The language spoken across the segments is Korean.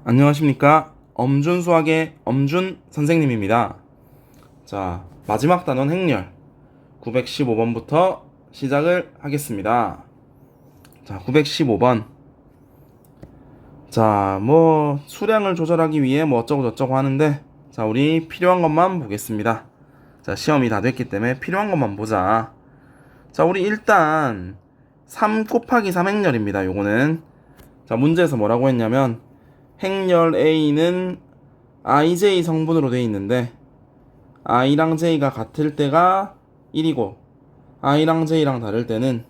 안녕하십니까. 엄준 수학의 엄준 선생님입니다. 자, 마지막 단원 행렬 915번부터 시작을 하겠습니다. 자, 915번. 자, 수량을 조절하기 위해 어쩌고 저쩌고 하는데, 자, 우리 필요한 것만 보겠습니다. 자, 시험이 다 됐기 때문에 필요한 것만 보자. 자, 우리 일단 3 곱하기 3 행렬입니다. 요거는. 자, 문제에서 뭐라고 했냐면 행렬 A는 IJ 성분으로 되어 있는데 I랑 J가 같을 때가 1이고 I랑 J랑 다를 때는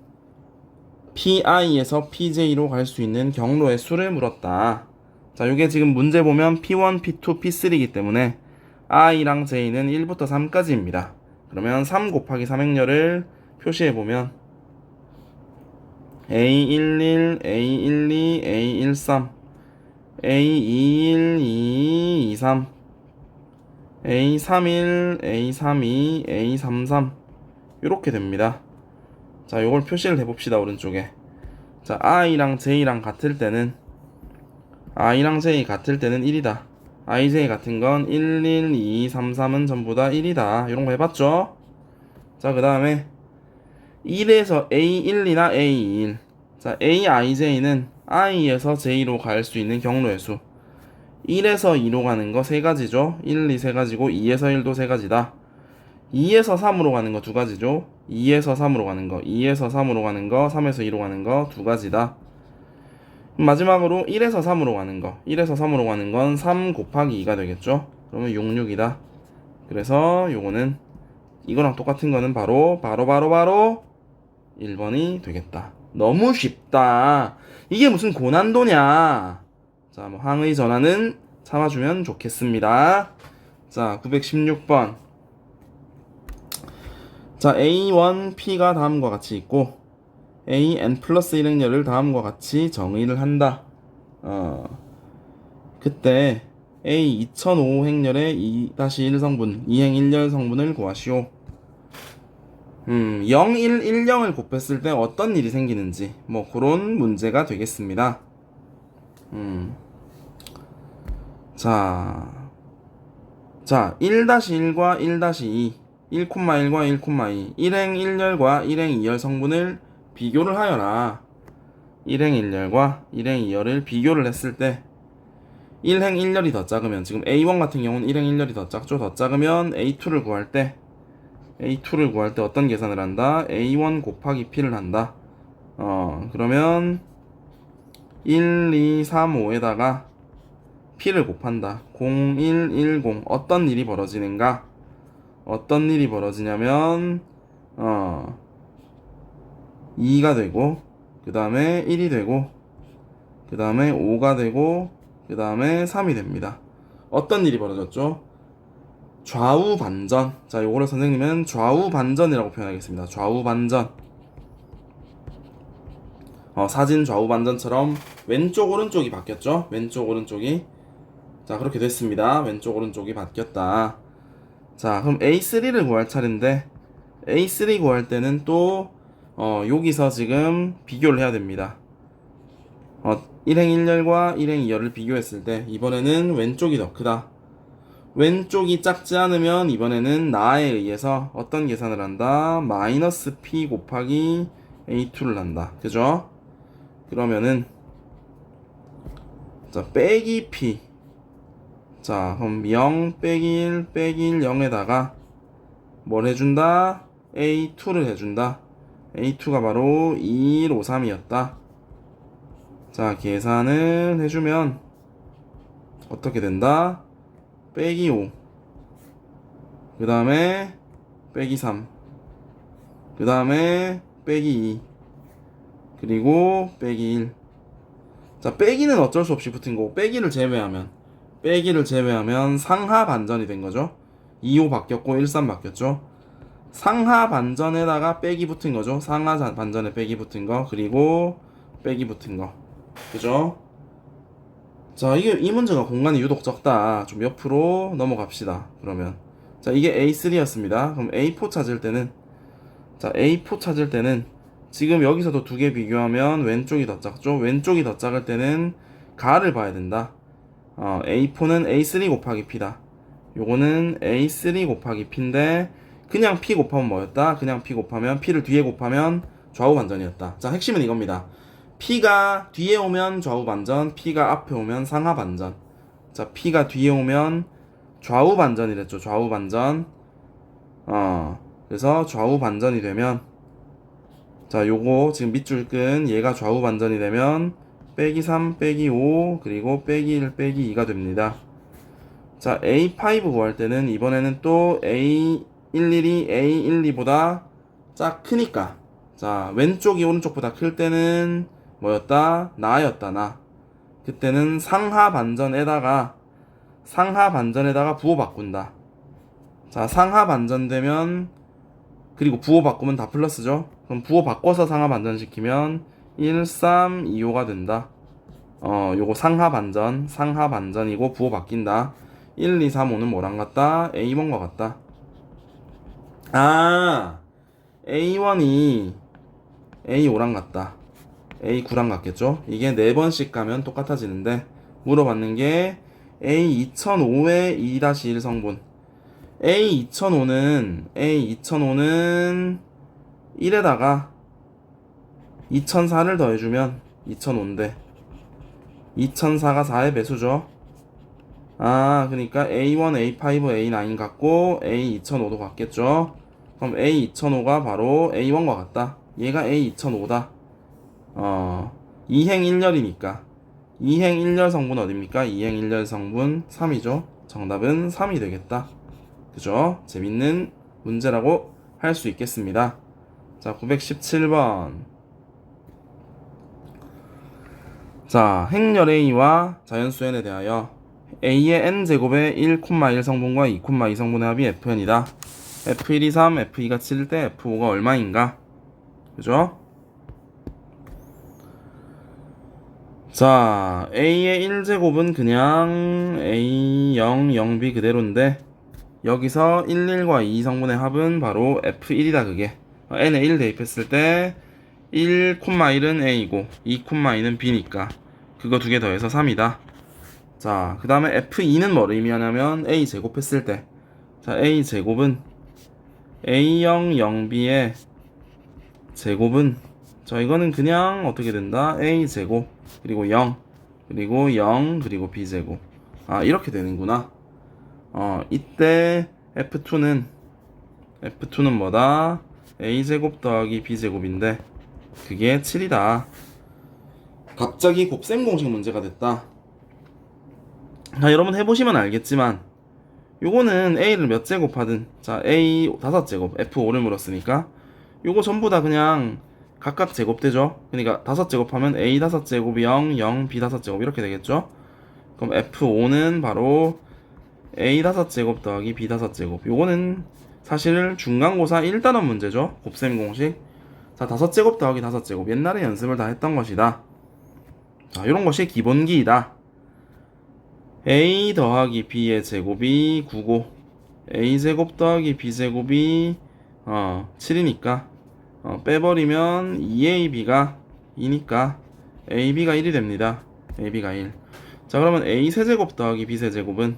PI에서 PJ로 갈 수 있는 경로의 수를 물었다. 자, 요게 지금 문제 보면 P1, P2, P3이기 때문에 I랑 J는 1부터 3까지입니다. 그러면 3 곱하기 3 행렬을 표시해보면 A11, A12, A13, A21, A23, A31, A32, A33 이렇게 됩니다. 자, 요걸 표시를 해봅시다. 오른쪽에. 자, I랑 J랑 같을 때는 I랑 J 같을 때는 1이다. IJ 같은 건 1, 1, 2, 3, 3은 전부 다 1이다. 이런 거 해봤죠? 자, 그 다음에 1에서 A1이나 A21. 자, AIJ는 I에서 J로 갈 수 있는 경로의 수. 1에서 2로 가는 거 3가지죠. 1, 2, 3가지고 2에서 1도 3가지다. 2에서 3으로 가는 거 2가지죠. 2에서 3으로 가는 거, 2에서 3으로 가는 거, 3에서 2로 가는 거 2가지다. 마지막으로 1에서 3으로 가는 거, 1에서 3으로 가는 건 3 곱하기 2가 되겠죠. 그러면 6, 6이다. 그래서 요거는 이거랑 똑같은 거는 바로 1번이 되겠다. 너무 쉽다. 이게 무슨 고난도냐. 자, 항의 전환은 참아주면 좋겠습니다. 자, 916번. 자, A1P가 다음과 같이 있고 AN 플러스 1 행렬을 다음과 같이 정의를 한다. 그때 A 2005 행렬의 2-1 성분, 2행 1열 성분을 구하시오. 0, 1, 1, 0을 곱했을 때 어떤 일이 생기는지 그런 문제가 되겠습니다. 자, 1-1과 1-2, 1,1과 1,2, 1행 1열과 1행 2열 성분을 비교를 하여라. 1행 1열과 1행 2열을 비교를 했을 때 1행 1열이 더 작으면, 지금 A1 같은 경우는 1행 1열이 더 작죠. 더 작으면 A2를 구할 때 어떤 계산을 한다? A1 곱하기 P를 한다. 그러면 1, 2, 3, 5에다가 P를 곱한다. 0, 1, 1, 0. 어떤 일이 벌어지는가? 어떤 일이 벌어지냐면 2가 되고, 그 다음에 1이 되고, 그 다음에 5가 되고, 그 다음에 3이 됩니다. 어떤 일이 벌어졌죠? 좌우 반전. 자, 요거를 선생님은 좌우 반전이라고 표현하겠습니다. 좌우 반전. 사진 좌우 반전처럼 왼쪽 오른쪽이 바뀌었죠? 왼쪽 오른쪽이. 자, 그렇게 됐습니다. 왼쪽 오른쪽이 바뀌었다. 자, 그럼 A3를 구할 차례인데 A3 구할 때는 또 여기서 지금 비교를 해야 됩니다. 1행 1열과 1행 2열을 비교했을 때 이번에는 왼쪽이 더 크다. 왼쪽이 작지 않으면 이번에는 나에 의해서 어떤 계산을 한다? 마이너스 P 곱하기 A2를 한다. 그죠? 그러면은 자, 빼기 P. 자, 그럼 0 빼기 1 빼기 1 0에다가 뭘 해준다? A2를 해준다. A2가 바로 2153이었다. 자, 계산을 해주면 어떻게 된다? 빼기 5, 그 다음에 빼기 3, 그 다음에 빼기 2, 그리고 빼기 1. 자, 빼기는 어쩔 수 없이 붙은 거고, 빼기를 제외하면 상하 반전이 된 거죠. 2, 5 바뀌었고 1, 3 바뀌었죠. 상하 반전에다가 빼기 붙은 거죠. 상하 반전에 빼기 붙은 거, 그리고 빼기 붙은 거. 그죠? 자, 이 문제가 공간이 유독 적다. 좀 옆으로 넘어갑시다. 그러면 자, 이게 A3였습니다. 그럼 A4 찾을 때는, 자, A4 찾을 때는 지금 여기서도 두 개 비교하면 왼쪽이 더 작죠. 왼쪽이 더 작을 때는 가를 봐야 된다. A4는 A3 곱하기 P다. 요거는 A3 곱하기 P인데 그냥 P 곱하면 뭐였다? 그냥 P 곱하면 P를 뒤에 곱하면 좌우 반전이었다. 자, 핵심은 이겁니다. P가 뒤에 오면 좌우 반전, P가 앞에 오면 상하 반전. 자, P가 뒤에 오면 좌우 반전이랬죠. 좌우 반전. 그래서 좌우 반전이 되면, 자, 요거 지금 밑줄 끈 얘가 좌우 반전이 되면 빼기 3 빼기 5 그리고 빼기 1 빼기 2가 됩니다. 자, A5 구할 때는 이번에는 또 A11이 A12보다 짝 크니까, 자, 왼쪽이 오른쪽보다 클 때는 뭐였다? 나였다, 나. 그때는 상하 반전에다가 부호 바꾼다. 자, 상하 반전 되면, 그리고 부호 바꾸면 다 플러스죠. 그럼 부호 바꿔서 상하 반전 시키면 1, 3, 2, 5가 된다. 요거 상하 반전이고 부호 바뀐다. 1, 2, 3, 5는 뭐랑 같다? A1과 같다. A1이 A5랑 같다. A9랑 같겠죠? 이게 4번씩 가면 똑같아지는데, 물어봤는 게 A2005의 2-1 성분. A2005는 1에다가 2004를 더해주면 2005인데 2004가 4의 배수죠. 그러니까 A1, A5, A9 같고 A2005도 같겠죠. 그럼 A2005가 바로 A1과 같다. 얘가 A2005다. 2행 1렬이니까 2행 1렬 성분 어딥니까? 2행 1렬 성분 3이죠. 정답은 3이 되겠다. 그죠? 재밌는 문제라고 할 수 있겠습니다. 자, 917번. 자, 행렬 A와 자연수 N에 대하여 A의 N제곱의 1,1 성분과 2,2 성분의 합이 FN이다. F1이 3, F2가 7일 때 F5가 얼마인가? 그죠? 자, A의 1제곱은 그냥 A0, 0B 그대로인데, 여기서 1, 1과 2 성분의 합은 바로 F1이다, 그게. N에 1 대입했을 때 1,1은 A고 2,2는 B니까 그거 두 개 더해서 3이다. 자, 그 다음에 F2는 뭐를 의미하냐면 A 제곱했을 때, 자, A 제곱은 A0, 0B의 제곱은, 자, 이거는 그냥 어떻게 된다? A 제곱 그리고 0 그리고 0 그리고 B 제곱. 이렇게 되는구나. 이때 F2는 뭐다? A제곱 더하기 B제곱인데 그게 7이다. 갑자기 곱셈 공식 문제가 됐다. 자, 여러분 해보시면 알겠지만 요거는 A를 몇 제곱하든, 자, A 5제곱 F5를 물었으니까 요거 전부 다 그냥 각각 제곱되죠. 그러니까 5제곱하면 A 5제곱이 0, 0, B 5제곱 이렇게 되겠죠. 그럼 F5는 바로 A 5제곱 더하기 B 5제곱. 요거는 사실 중간고사 1단원 문제죠. 곱셈 공식. 자, 5제곱 더하기 5제곱. 옛날에 연습을 다 했던 것이다. 자, 요런 것이 기본기이다. A 더하기 B의 제곱이 9고 A제곱 더하기 B제곱이 7이니까 빼버리면 2AB가 2니까 AB가 1이 됩니다. AB가 1. 자, 그러면 A 세제곱 더하기 B 세제곱은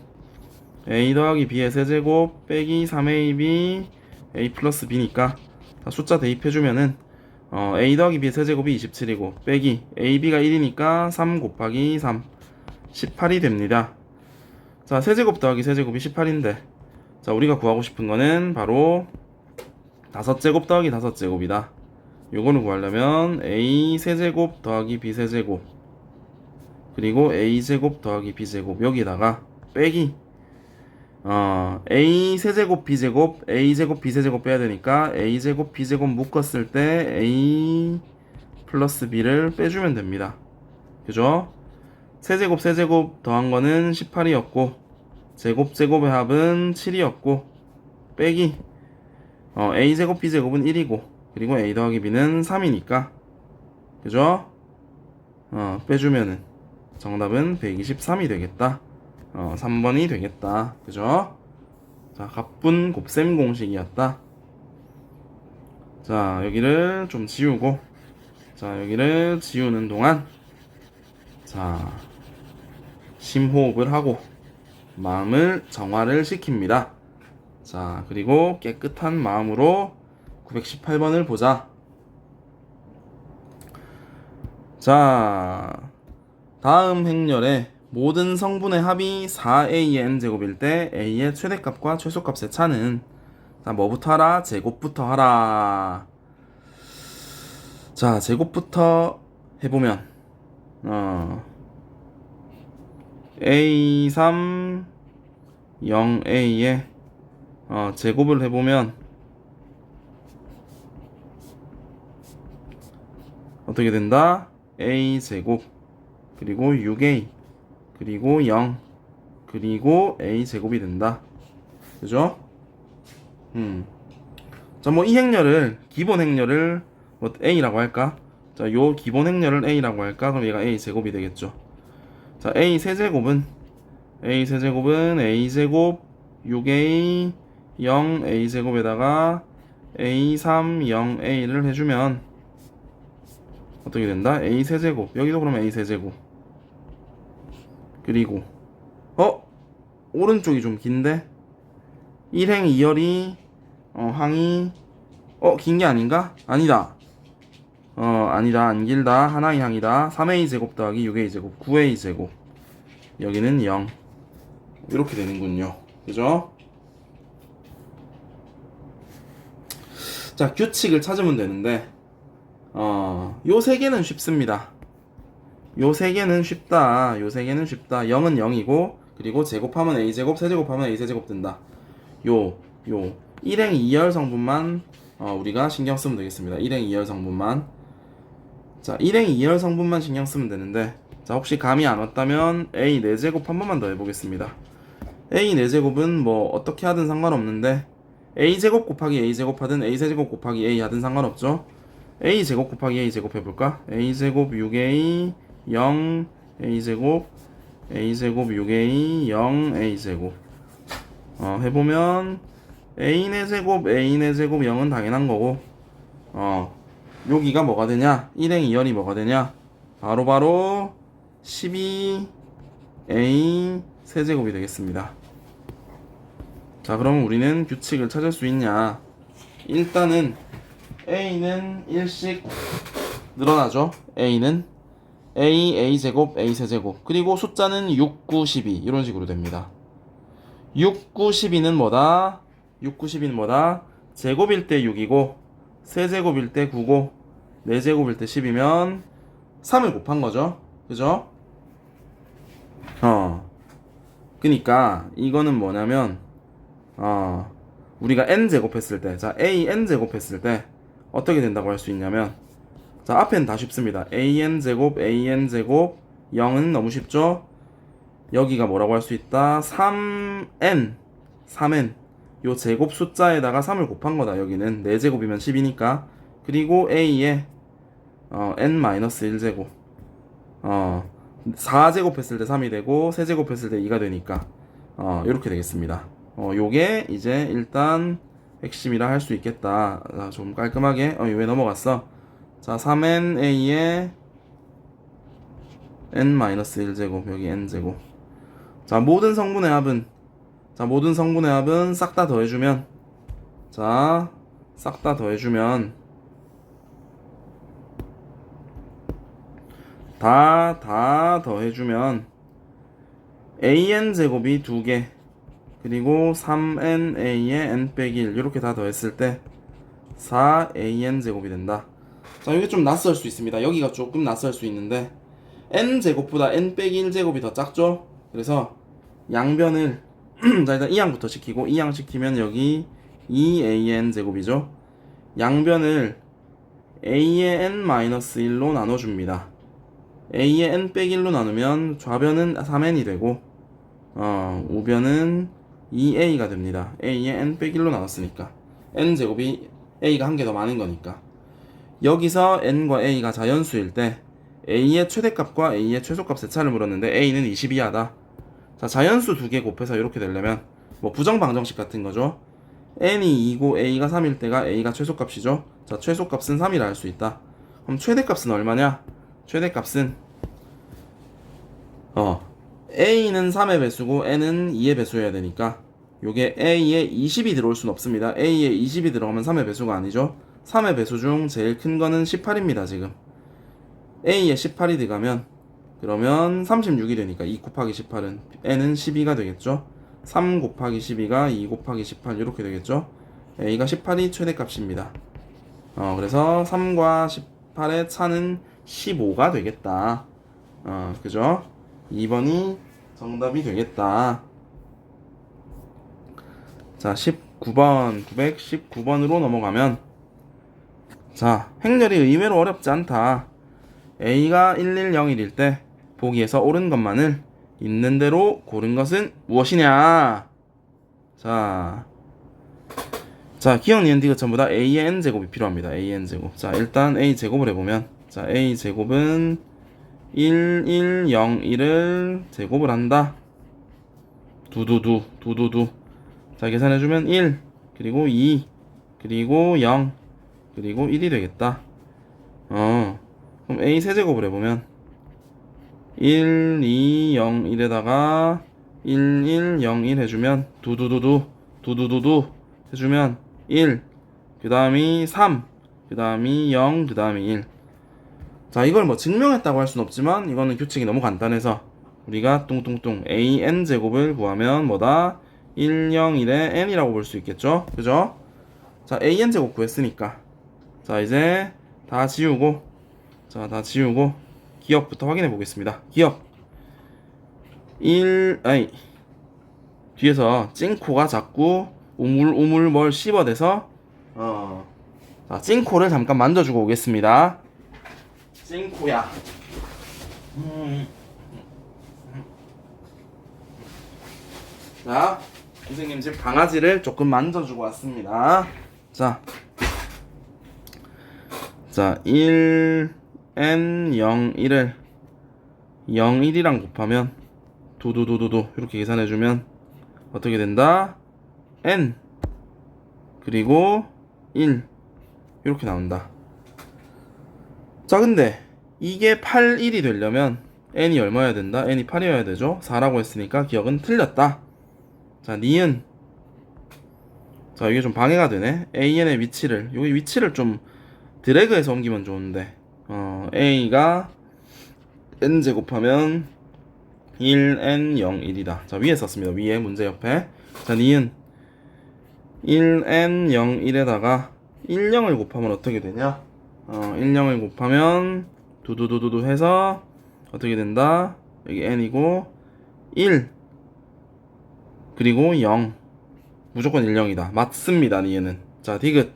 A 더하기 B의 세제곱 빼기 3AB A 플러스 B니까, 자, 숫자 대입해주면은 A 더하기 B의 세제곱이 27이고 빼기 AB가 1이니까 3 곱하기 3 18이 됩니다. 자, 세제곱 더하기 세제곱이 18인데, 자, 우리가 구하고 싶은 거는 바로 5제곱 더하기 5제곱이다. 요거를 구하려면 A 세제곱 더하기 B 세제곱 그리고 A 제곱 더하기 B 제곱 여기다가 빼기 A 세제곱 B 제곱 A 제곱 B 세제곱 빼야 되니까 A 제곱 B 제곱 묶었을 때 A 플러스 B를 빼주면 됩니다. 그죠? 세제곱 세제곱 더한 거는 18이었고 제곱 제곱의 합은 7이었고 빼기 A 제곱 B 제곱은 1이고 그리고 A 더하기 B는 3이니까, 그죠? 빼주면은 정답은 123이 되겠다. 3번이 되겠다. 그죠? 자, 가쁜 곱셈 공식이었다. 자, 여기를 좀 지우고, 자, 여기를 지우는 동안, 자, 심호흡을 하고 마음을 정화를 시킵니다. 자, 그리고 깨끗한 마음으로 918번을 보자. 자, 다음 행렬에 모든 성분의 합이 4a의 n제곱일 때 a의 최대값과 최소값의 차는, 자, 뭐부터 하라? 제곱부터 하라. 자, 제곱부터 해보면 a3 0a의 제곱을 해보면 어떻게 된다? a 제곱 그리고 6a 그리고 0 그리고 a 제곱이 된다. 그죠? 자, 뭐 이 행렬을, 기본 행렬을 뭐 a라고 할까? 자, 요 기본 행렬을 a라고 할까? 그럼 얘가 a 제곱이 되겠죠. 자, a 세제곱은 a 제곱 6a 0 a 제곱에다가 a3 0a를 해주면 어떻게 된다? a 세제곱, 여기도 그러면 a 세제곱, 그리고 오른쪽이 좀 긴데 1행 2열이 항이 긴 게 아닌가? 아니다. 아니다. 안 길다. 하나의 항이다. 3a 제곱 더하기 6a 제곱 9a 제곱, 여기는 0. 이렇게 되는군요. 그죠? 자, 규칙을 찾으면 되는데 요 세 개는 쉽습니다. 요 세 개는 쉽다. 0은 0이고, 그리고 제곱하면 a제곱, 세제곱하면 a세제곱 된다. 요 1행 2열 성분만 우리가 신경 쓰면 되겠습니다. 1행 2열 성분만. 자, 1행 2열 성분만 신경 쓰면 되는데, 자, 혹시 감이 안 왔다면 a 4제곱 한 번만 더 해보겠습니다. a 4제곱은 뭐 어떻게 하든 상관없는데, a제곱 곱하기 a제곱 하든 a세제곱 곱하기 a 하든 상관없죠. a제곱 곱하기 a제곱 해볼까? a제곱 6a 0 a제곱 6a 0 a제곱 해보면 a의 제곱 0은 당연한 거고, 여기가 뭐가 되냐? 1행 2열이 뭐가 되냐? 바로 12a 세제곱이 되겠습니다. 자, 그럼 우리는 규칙을 찾을 수 있냐? 일단은 a는 1씩 늘어나죠. a는 a제곱, a세제곱, 그리고 숫자는 6, 9, 12 이런 식으로 됩니다. 6, 9, 12는 뭐다? 제곱일 때 6이고, 세제곱일 때 9고, 네제곱일 때 10이면 3을 곱한 거죠. 그죠? 그니까 이거는 뭐냐면 우리가 n제곱 했을 때, 자, an제곱 했을 때 어떻게 된다고 할 수 있냐면, 자, 앞에는 다 쉽습니다. an제곱 0은 너무 쉽죠? 여기가 뭐라고 할 수 있다? 3n 요 제곱 숫자에다가 3을 곱한 거다. 여기는 4제곱이면 10이니까. 그리고 a에 n-1제곱 4제곱 했을 때 3이 되고, 세제곱 했을 때 2가 되니까 이렇게 되겠습니다. 요게 이제 일단 핵심이라 할 수 있겠다. 자, 좀 깔끔하게. 왜 넘어갔어? 자, 3na에 n-1제곱, 여기 n제곱. 자, 모든 성분의 합은 싹 다 더해주면, 자, 싹 다 더해주면 다 더해주면 an제곱이 2개, 그리고 3na에 n-1 이렇게 다 더했을 때 4an제곱이 된다. 자, 이게 좀 낯설 수 있습니다. 여기가 조금 낯설 수 있는데, n제곱보다 n-1제곱이 더 작죠? 그래서 양변을 자, 일단 2항부터 시키고, 2항 시키면 여기 2an제곱이죠. 양변을 a의 n-1로 나눠줍니다. a의 n-1로 나누면 좌변은 3n이 되고 우변은 2a가 됩니다. a의 n-1로 나눴으니까 n제곱이 a가 한 개 더 많은 거니까. 여기서 n과 a가 자연수일 때 a의 최대값과 a의 최소값의 차를 물었는데 a는 22하다. 자, 자연수 2개 곱해서 이렇게 되려면 뭐 부정방정식 같은 거죠. n이 2고 a가 3일 때가 a가 최소값이죠. 자, 최소값은 3이라 할 수 있다. 그럼 최대값은 얼마냐? 최대값은 a는 3의 배수고 n은 2의 배수여야 되니까 요게 a에 20이 들어올 순 없습니다. a에 20이 들어가면 3의 배수가 아니죠. 3의 배수 중 제일 큰 거는 18입니다. 지금 a에 18이 들어가면 그러면 36이 되니까 2 곱하기 18은 n은 12가 되겠죠. 3 곱하기 12가 2 곱하기 18 이렇게 되겠죠. a가 18이 최대값입니다. 그래서 3과 18의 차는 15가 되겠다. 그죠? 2번이 정답이 되겠다. 자, 19번, 919번으로 넘어가면, 자, 행렬이 의외로 어렵지 않다. A가 1101일 때 보기에서 옳은 것만을 있는 대로 고른 것은 무엇이냐? 자, 기억, 니은, 디귿 전부 다 A의 n제곱이 필요합니다. A의 n제곱. 자, 일단 A제곱을 해보면, 자, A제곱은 1101을 제곱을 한다. 두두두. 자, 계산해주면 1, 그리고 2, 그리고 0, 그리고 1이 되겠다. 그럼 A 세제곱을 해보면 1, 2, 0, 1에다가 1, 1, 0, 1 해주면 두두두두 해주면 1, 그 다음이 3, 그 다음이 0, 그 다음이 1. 자, 이걸 뭐 증명했다고 할 순 없지만 이거는 규칙이 너무 간단해서 우리가 뚱뚱뚱 an 제곱을 구하면 뭐다? 1, 0, 1의 n이라고 볼 수 있겠죠? 그죠? 자, an 제곱 구했으니까 자, 이제 다 지우고 기억부터 확인해 보겠습니다. 기억 뒤에서 찡코가 자꾸 우물 뭘 씹어대서 자, 찡코를 잠깐 만져주고 오겠습니다. 찡코야. 자, 선생님 집 강아지를 조금 만져주고 왔습니다. 자, 1, n, 0, 1을 0, 1이랑 곱하면 두두두두두 이렇게 계산해주면 어떻게 된다? n 그리고 1 이렇게 나온다. 자, 근데 이게 8, 1이 되려면 n이 얼마여야 된다? n이 8이어야 되죠? 4라고 했으니까 기억은 틀렸다. 자, 니은. 자, 이게 좀 방해가 되네. an의 위치를, 여기 위치를 좀 드래그해서 옮기면 좋은데, a가 n제 곱하면 1, n, 0, 1이다. 자, 위에 썼습니다. 위에 문제 옆에. 자, 니은 1, n, 0, 1에다가 1, 0을 곱하면 어떻게 되냐? 1, 0을 곱하면 두두두두두 해서 어떻게 된다? 여기 n이고 1 그리고 0 무조건 1, 0이다. 맞습니다. 니은은. 자, 디귿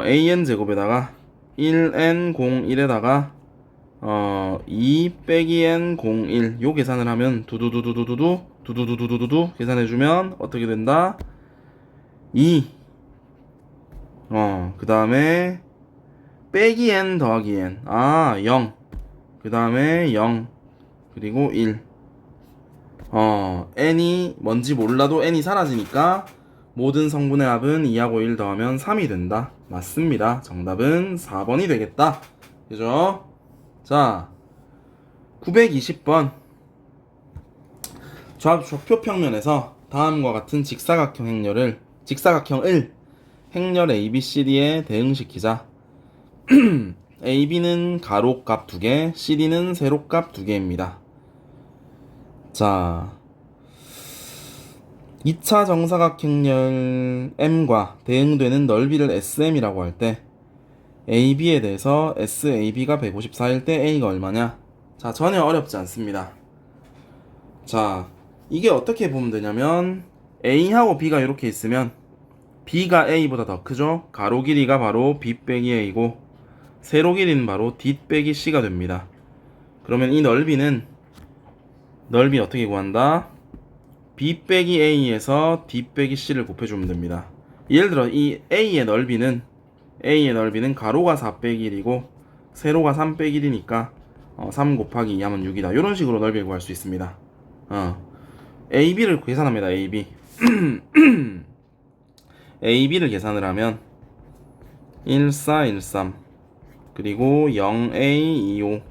an 제곱에다가 1n 0 1에다가 2 빼기 n 0 1 요 계산을 하면 두두두두두두 계산해주면 어떻게 된다? 2 그 다음에 빼기 n 더하기 n 0 그 다음에 0 그리고 1 n이 뭔지 몰라도 n이 사라지니까 모든 성분의 합은 2하고 1 더하면 3이 된다. 맞습니다. 정답은 4번이 되겠다. 그죠? 자, 920번 좌표평면에서 다음과 같은 직사각형을 행렬 ABCD에 대응시키자. AB는 가로값 2개, CD는 세로값 2개입니다. 자, 2차 정사각형렬 M과 대응되는 넓이를 SM이라고 할 때 AB에 대해서 SAB가 154일 때 A가 얼마냐? 자, 전혀 어렵지 않습니다. 자, 이게 어떻게 보면 되냐면 A하고 B가 이렇게 있으면 B가 A보다 더 크죠? 가로 길이가 바로 B 빼기 A고 세로 길이는 바로 D 빼기 C가 됩니다. 그러면 이 넓이 어떻게 구한다? B 빼기 A에서 D 빼기 C를 곱해주면 됩니다. 예를 들어 이 A의 넓이는 가로가 4 빼기 1이고 세로가 3 빼기 1이니까 3 곱하기 2 하면 6이다. 이런 식으로 넓이를 구할 수 있습니다. AB를 계산합니다. AB AB를 계산을 하면 1413 그리고 0A25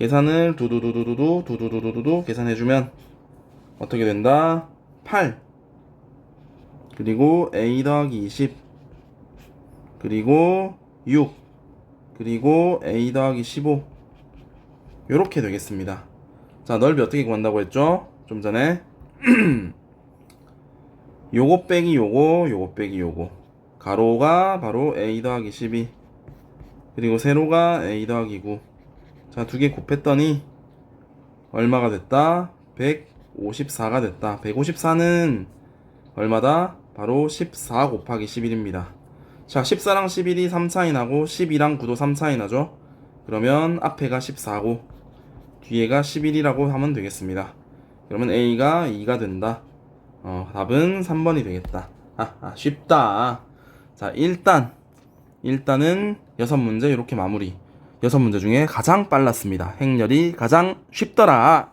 계산을 두두두두두두 계산해주면 어떻게 된다? 8 그리고 a 더하기 20 그리고 6 그리고 a 더하기 15 요렇게 되겠습니다. 자, 넓이 어떻게 구한다고 했죠? 좀 전에 요거 빼기 요거, 요거 빼기 요거. 가로가 바로 a 더하기 12 그리고 세로가 a 더하기 9. 자, 두 개 곱했더니 얼마가 됐다? 154가 됐다. 154는 얼마다? 바로 14 곱하기 11입니다. 자, 14랑 11이 3차이 나고 12랑 9도 3차이 나죠? 그러면 앞에가 14고 뒤에가 11이라고 하면 되겠습니다. 그러면 A가 2가 된다. 답은 3번이 되겠다. 쉽다. 자, 일단은 6문제 이렇게 마무리. 6문제 중에 가장 빨랐습니다. 행렬이 가장 쉽더라.